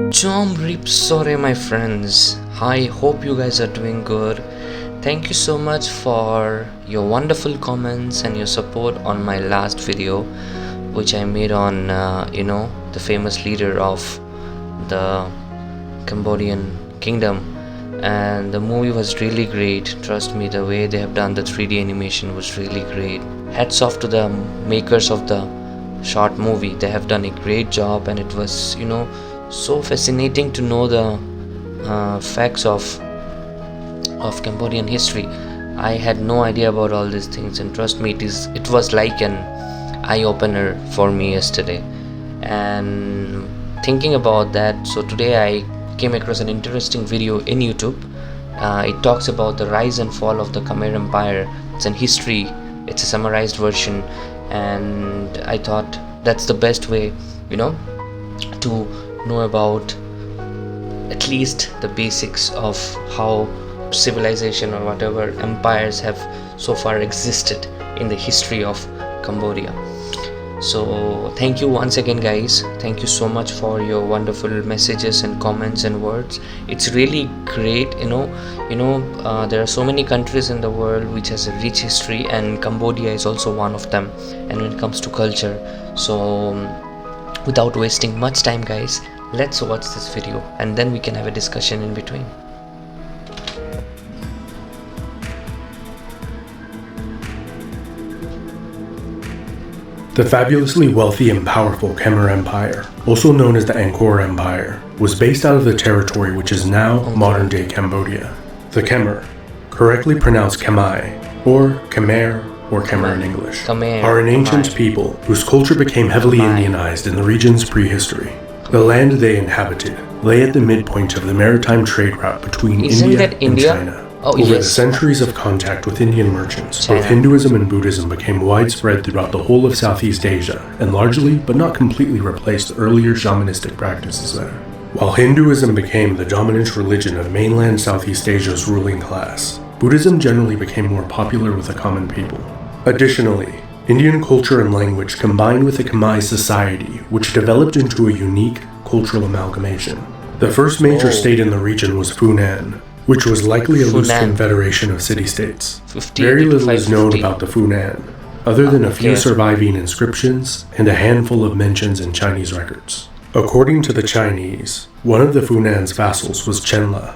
Jom Reap Sore, my friends. I hope you guys are doing good. Thank you so much for your wonderful comments and your support on my last video, which I made on, the famous leader of the Cambodian kingdom. And the movie was really great. Trust me, the way they have done the 3D animation was really great. Hats off to the makers of the short movie. They have done a great job, and it was, so fascinating to know the facts of Cambodian history. I had no idea about all these things, and trust me, it was like an eye-opener for me yesterday. And thinking about that, so today I came across an interesting video in YouTube. It talks about the rise and fall of the Khmer Empire. It's an history, it's a summarized version, and I thought that's the best way, to know about at least the basics of how civilization or whatever empires have so far existed in the history of Cambodia. So thank you once again, guys. Thank you so much for your wonderful messages and comments and words. It's really great. There are so many countries in the world which has a rich history, and Cambodia is also one of them. And when it comes to culture, so without wasting much time, guys, let's watch this video and then we can have a discussion in between. The fabulously wealthy and powerful Khmer Empire, also known as the Angkor Empire, was based out of the territory which is now modern-day Cambodia. The Khmer, correctly pronounced Khmer, or Khmer in English, are an ancient people whose culture became heavily Indianized in the region's prehistory. The land they inhabited lay at the midpoint of the maritime trade route between India and China. Over the centuries of contact with Indian merchants, both Hinduism and Buddhism became widespread throughout the whole of Southeast Asia and largely, but not completely, replaced earlier shamanistic practices there. While Hinduism became the dominant religion of mainland Southeast Asia's ruling class, Buddhism generally became more popular with the common people. Additionally, Indian culture and language combined with the Khmer society, which developed into a unique cultural amalgamation. The first major state in the region was Funan, which was likely a loose confederation of city-states. Very little is known about the Funan, other than a few surviving inscriptions and a handful of mentions in Chinese records. According to the Chinese, one of the Funan's vassals was Chenla,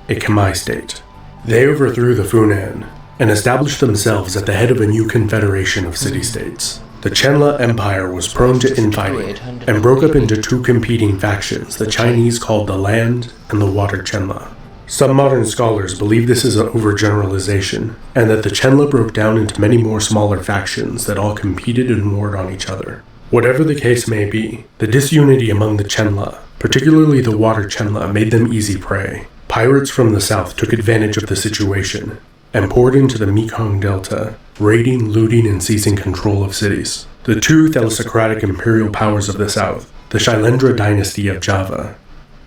a Khmer state. They overthrew the Funan and established themselves at the head of a new confederation of city-states. The Chenla Empire was prone to infighting and broke up into two competing factions the Chinese called the Land and the Water Chenla. Some modern scholars believe this is an overgeneralization, and that the Chenla broke down into many more smaller factions that all competed and warred on each other. Whatever the case may be, the disunity among the Chenla, particularly the Water Chenla, made them easy prey. Pirates from the south took advantage of the situation and poured into the Mekong Delta, raiding, looting, and seizing control of cities. The two thalassocratic imperial powers of the south, the Shailendra dynasty of Java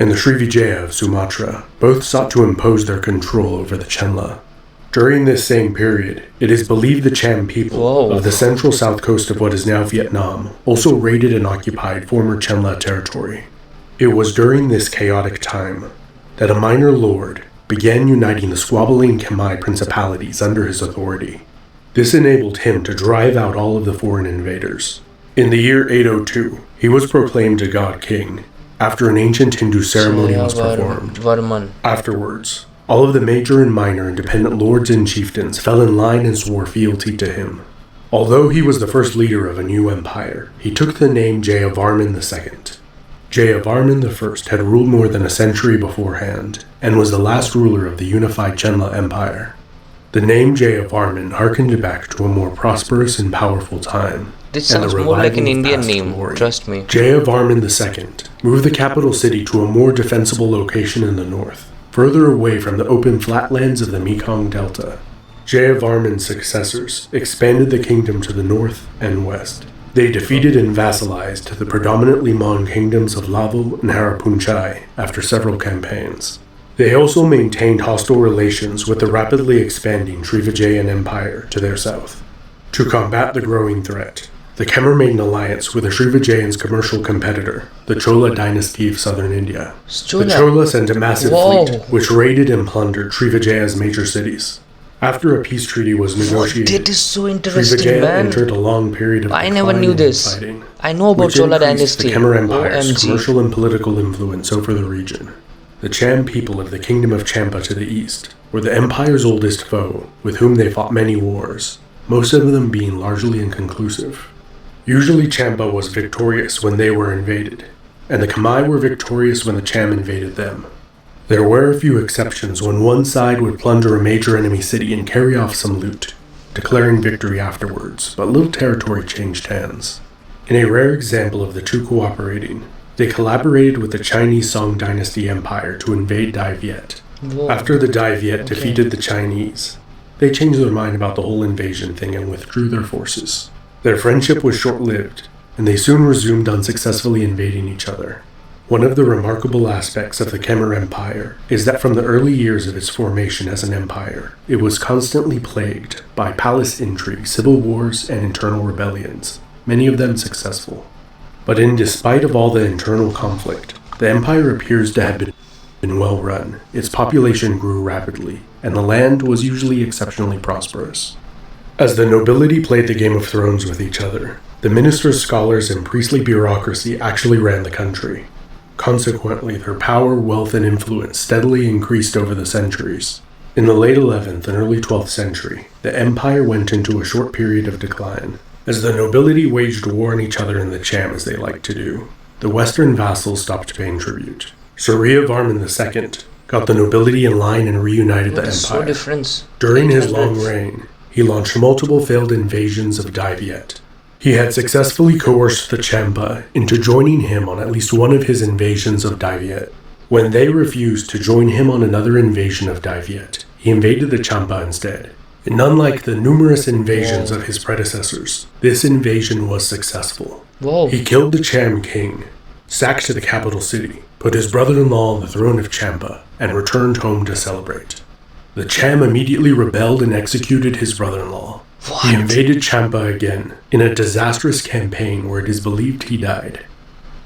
and the Srivijaya of Sumatra, both sought to impose their control over the Chenla. During this same period, it is believed the Cham people of the central south coast of what is now Vietnam also raided and occupied former Chenla territory. It was during this chaotic time that a minor lord began uniting the squabbling Khmer principalities under his authority. This enabled him to drive out all of the foreign invaders. In the year 802, he was proclaimed a god king, after an ancient Hindu ceremony was performed. Afterwards, all of the major and minor independent lords and chieftains fell in line and swore fealty to him. Although he was the first leader of a new empire, he took the name Jayavarman II. Jayavarman I had ruled more than a century beforehand, and was the last ruler of the unified Chenla Empire. The name Jayavarman harkened back to a more prosperous and powerful time. This sounds more like an Indian name, trust me. Jayavarman II moved the capital city to a more defensible location in the north, further away from the open flatlands of the Mekong Delta. Jayavarman's successors expanded the kingdom to the north and west. They defeated and vassalized the predominantly Mon kingdoms of Lavo and Harapunchai after several campaigns. They also maintained hostile relations with the rapidly expanding Srivijayan Empire to their south. To combat the growing threat, the the Khmer made an alliance with the Srivijayan's commercial competitor, the Chola dynasty of southern India. The Chola sent a massive fleet, which raided and plundered Srivijaya's major cities. After a peace treaty was negotiated, that is so interesting, Srivijaya man. entered a long period of I never knew this. fighting, I know about which Chola increased dynasty. the Khmer Empire's OMG. commercial and political influence over the region. The Cham people of the Kingdom of Champa to the east were the empire's oldest foe, with whom they fought many wars, most of them being largely inconclusive. Usually Champa was victorious when they were invaded, and the Khmer were victorious when the Cham invaded them. There were a few exceptions when one side would plunder a major enemy city and carry off some loot, declaring victory afterwards, but little territory changed hands. In a rare example of the two cooperating, they collaborated with the Chinese Song Dynasty Empire to invade Dai Viet. After the Dai Viet defeated the Chinese, they changed their mind about the whole invasion thing and withdrew their forces. Their friendship was short-lived, and they soon resumed unsuccessfully invading each other. One of the remarkable aspects of the Khmer Empire is that from the early years of its formation as an empire, it was constantly plagued by palace intrigue, civil wars, and internal rebellions, many of them successful. But in despite of all the internal conflict, the empire appears to have been well run. Its population grew rapidly, and the land was usually exceptionally prosperous. As the nobility played the Game of Thrones with each other, the ministers, scholars, and priestly bureaucracy actually ran the country. Consequently, their power, wealth, and influence steadily increased over the centuries. In the late 11th and early 12th century, the empire went into a short period of decline. As the nobility waged war on each other in the Cham as they liked to do, the western vassals stopped paying tribute. Surya Varman II got the nobility in line and reunited the empire. During his long reign, he launched multiple failed invasions of Dai Viet. He had successfully coerced the Champa into joining him on at least one of his invasions of Dai Viet. When they refused to join him on another invasion of Dai Viet, he invaded the Champa instead. And unlike the numerous invasions of his predecessors, this invasion was successful. He killed the Cham king, sacked the capital city, put his brother-in-law on the throne of Champa, and returned home to celebrate. The Cham immediately rebelled and executed his brother-in-law. He invaded Champa again, in a disastrous campaign where it is believed he died.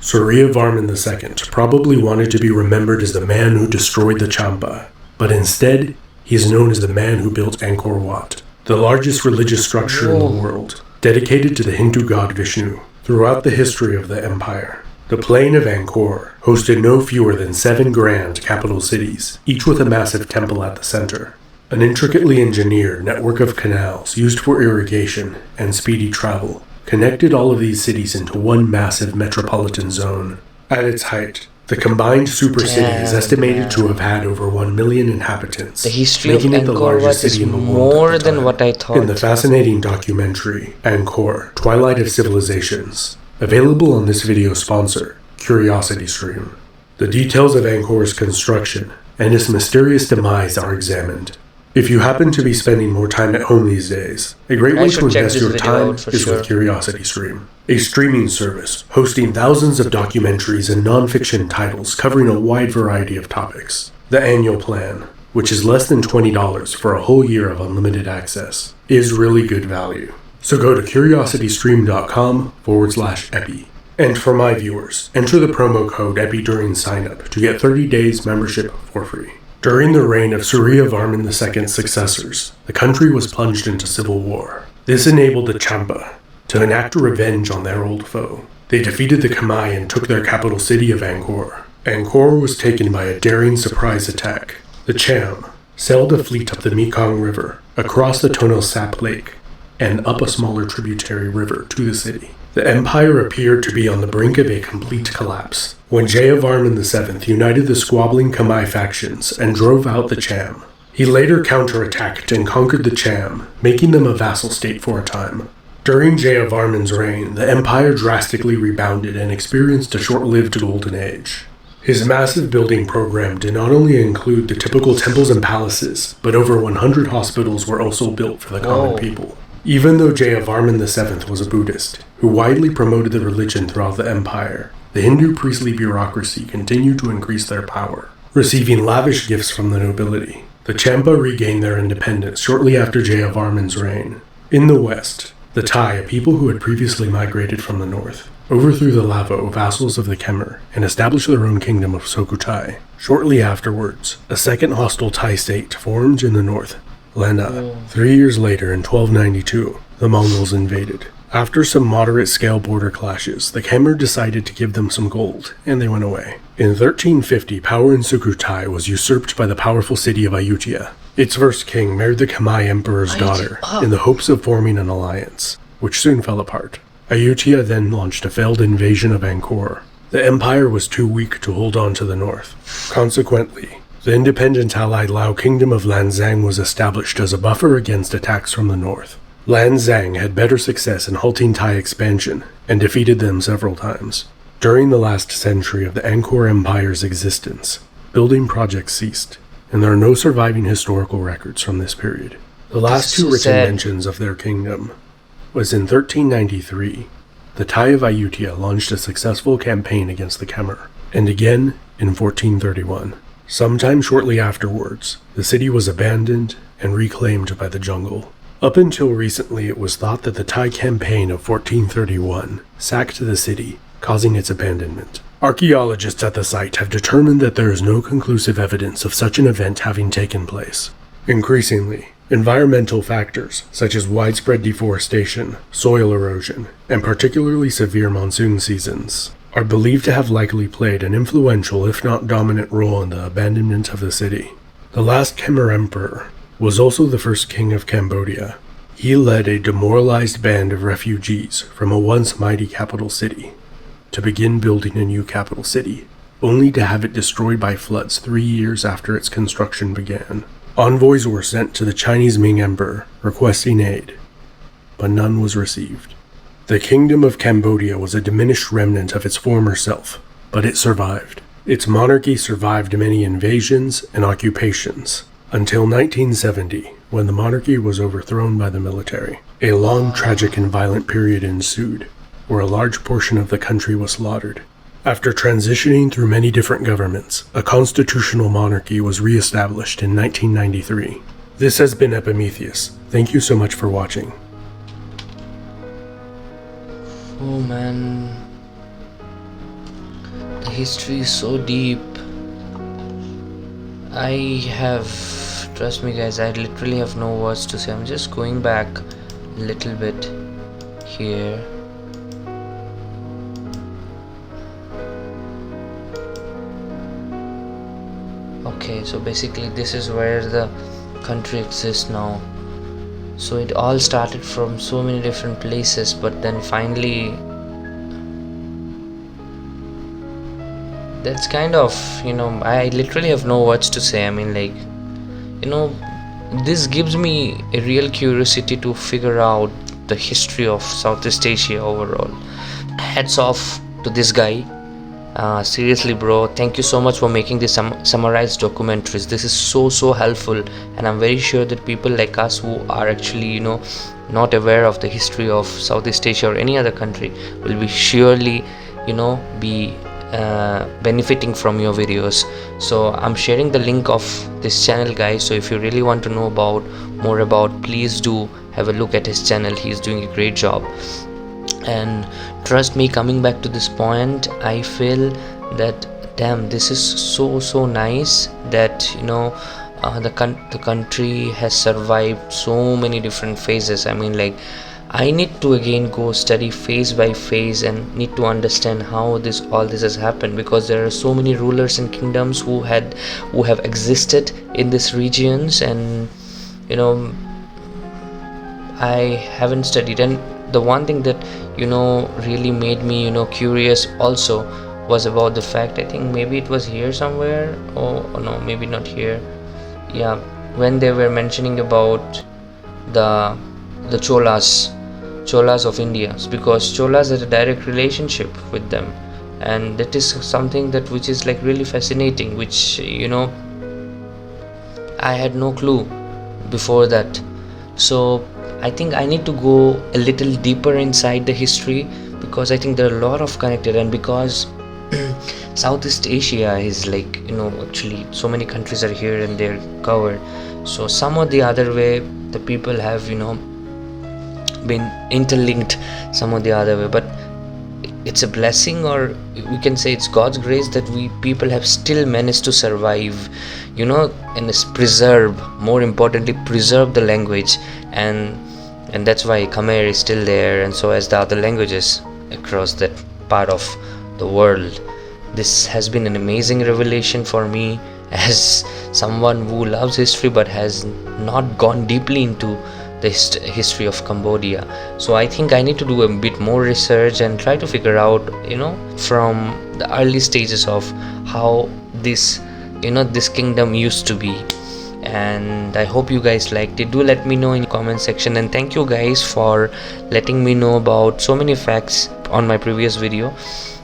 Surya Varman II probably wanted to be remembered as the man who destroyed the Champa, but instead, he is known as the man who built Angkor Wat, the largest religious structure in the world, dedicated to the Hindu god Vishnu. Throughout the history of the empire, the plain of Angkor hosted no fewer than 7 grand capital cities, each with a massive temple at the center. An intricately engineered network of canals used for irrigation and speedy travel connected all of these cities into one massive metropolitan zone. At its height, the combined supercity is estimated to have had over 1 million inhabitants, The history making of it the Angkor largest Wat is city in the world more at the than time. what I thought. In the fascinating documentary, Angkor, Twilight of Civilizations, available on this video sponsor, CuriosityStream, the details of Angkor's construction and its mysterious demise are examined. If you happen to be spending more time at home these days, a great way to invest your time is with CuriosityStream, a streaming service hosting thousands of documentaries and non-fiction titles covering a wide variety of topics. The annual plan, which is less than $20 for a whole year of unlimited access, is really good value. So go to curiositystream.com/epi. And for my viewers, enter the promo code EPI during sign-up to get 30 days membership for free. During the reign of Surya Varman II's successors, the country was plunged into civil war. This enabled the Champa to enact revenge on their old foe. They defeated the Khmer and took their capital city of Angkor. Angkor was taken by a daring surprise attack. The Cham sailed a fleet up the Mekong River, across the Tonle Sap Lake, and up a smaller tributary river to the city. The empire appeared to be on the brink of a complete collapse when Jayavarman VII united the squabbling Khmer factions and drove out the Cham. He later counterattacked and conquered the Cham, making them a vassal state for a time. During Jayavarman's reign, the empire drastically rebounded and experienced a short-lived golden age. His massive building program did not only include the typical temples and palaces, but over 100 hospitals were also built for the common people. Even though Jayavarman VII was a Buddhist, who widely promoted the religion throughout the empire, the Hindu priestly bureaucracy continued to increase their power. Receiving lavish gifts from the nobility, the Champa regained their independence shortly after Jayavarman's reign. In the west, The Thai, a people who had previously migrated from the north, overthrew the Lavo, vassals of the Khmer, and established their own kingdom of Sukhothai. Shortly afterwards, a second hostile Thai state formed in the north, Lena. 3 years later, in 1292, the Mongols invaded. After some moderate-scale border clashes, the Khmer decided to give them some gold, and they went away. In 1350, power in Sukhothai was usurped by the powerful city of Ayutthaya. Its first king married the Khmer Emperor's daughter in the hopes of forming an alliance, which soon fell apart. Ayutthaya then launched a failed invasion of Angkor. The empire was too weak to hold on to the north. Consequently, the independent allied Lao kingdom of Lanzang was established as a buffer against attacks from the north. Lanzang had better success in halting Thai expansion and defeated them several times. During the last century of the Angkor Empire's existence, building projects ceased, and there are no surviving historical records from this period. The last two written mentions of their kingdom was in 1393. The Thai of Ayutthaya launched a successful campaign against the Khmer, and again in 1431. Sometime shortly afterwards, the city was abandoned and reclaimed by the jungle. Up until recently, it was thought that the Thai campaign of 1431 sacked the city, causing its abandonment. Archaeologists at the site have determined that there is no conclusive evidence of such an event having taken place. Increasingly, environmental factors, such as widespread deforestation, soil erosion, and particularly severe monsoon seasons, are believed to have likely played an influential, if not dominant, role in the abandonment of the city. The last Khmer Emperor was also the first king of Cambodia. He led a demoralized band of refugees from a once mighty capital city to begin building a new capital city, only to have it destroyed by floods 3 years after its construction began. Envoys were sent to the Chinese Ming Emperor requesting aid, but none was received. The Kingdom of Cambodia was a diminished remnant of its former self, but it survived. Its monarchy survived many invasions and occupations, until 1970, when the monarchy was overthrown by the military. A long, tragic, and violent period ensued, where a large portion of the country was slaughtered. After transitioning through many different governments, a constitutional monarchy was re-established in 1993. This has been Epimetheus. Thank you so much for watching. Oh man, the history is so deep. Trust me guys, I literally have no words to say. I'm just going back a little bit here. Okay, so basically this is where the country exists now. So it all started from so many different places, but then finally that's kind of, I literally have no words to say. I mean, like, this gives me a real curiosity to figure out the history of Southeast Asia overall. Hats off to this guy. Seriously bro, thank you so much for making this summarized documentaries. This is so helpful, and I'm very sure that people like us who are actually not aware of the history of Southeast Asia or any other country will be surely be benefiting from your videos. So I'm sharing the link of this channel guys, so if you really want to know more about, please do have a look at his channel. He's doing a great job. And trust me, coming back to this point, I feel that damn, this is so nice that the country has survived so many different phases. I mean, like, I need to again go study phase by phase and need to understand how all this has happened, because there are so many rulers and kingdoms who have existed in these regions, and I haven't studied. And the one thing that really made me curious also was about the fact, I think maybe it was here somewhere, or no, maybe not here, yeah, when they were mentioning about the Cholas of India, because Cholas had a direct relationship with them, and that is something which is like really fascinating, which I had no clue before that. So I think I need to go a little deeper inside the history, because I think there are a lot of connected, and because Southeast Asia is like actually so many countries are here and they're covered, so some or the other way the people have been interlinked some or the other way, but it's a blessing, or we can say it's God's grace, that we people have still managed to survive, and preserve, more importantly, preserve the language, and that's why Khmer is still there, and so as the other languages across that part of the world. This has been an amazing revelation for me, as someone who loves history but has not gone deeply into the history of Cambodia. So I think I need to do a bit more research and try to figure out, from the early stages of how this kingdom used to be. And I hope you guys liked it. Do let me know in the comment section, and thank you guys for letting me know about so many facts on my previous video.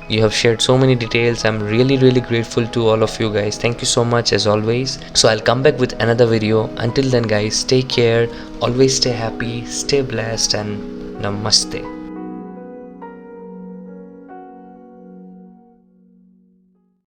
You have shared so many details. I'm really grateful to all of you guys. Thank you so much as always. So I'll come back with another video. Until then guys, take care, always stay happy, stay blessed, and namaste.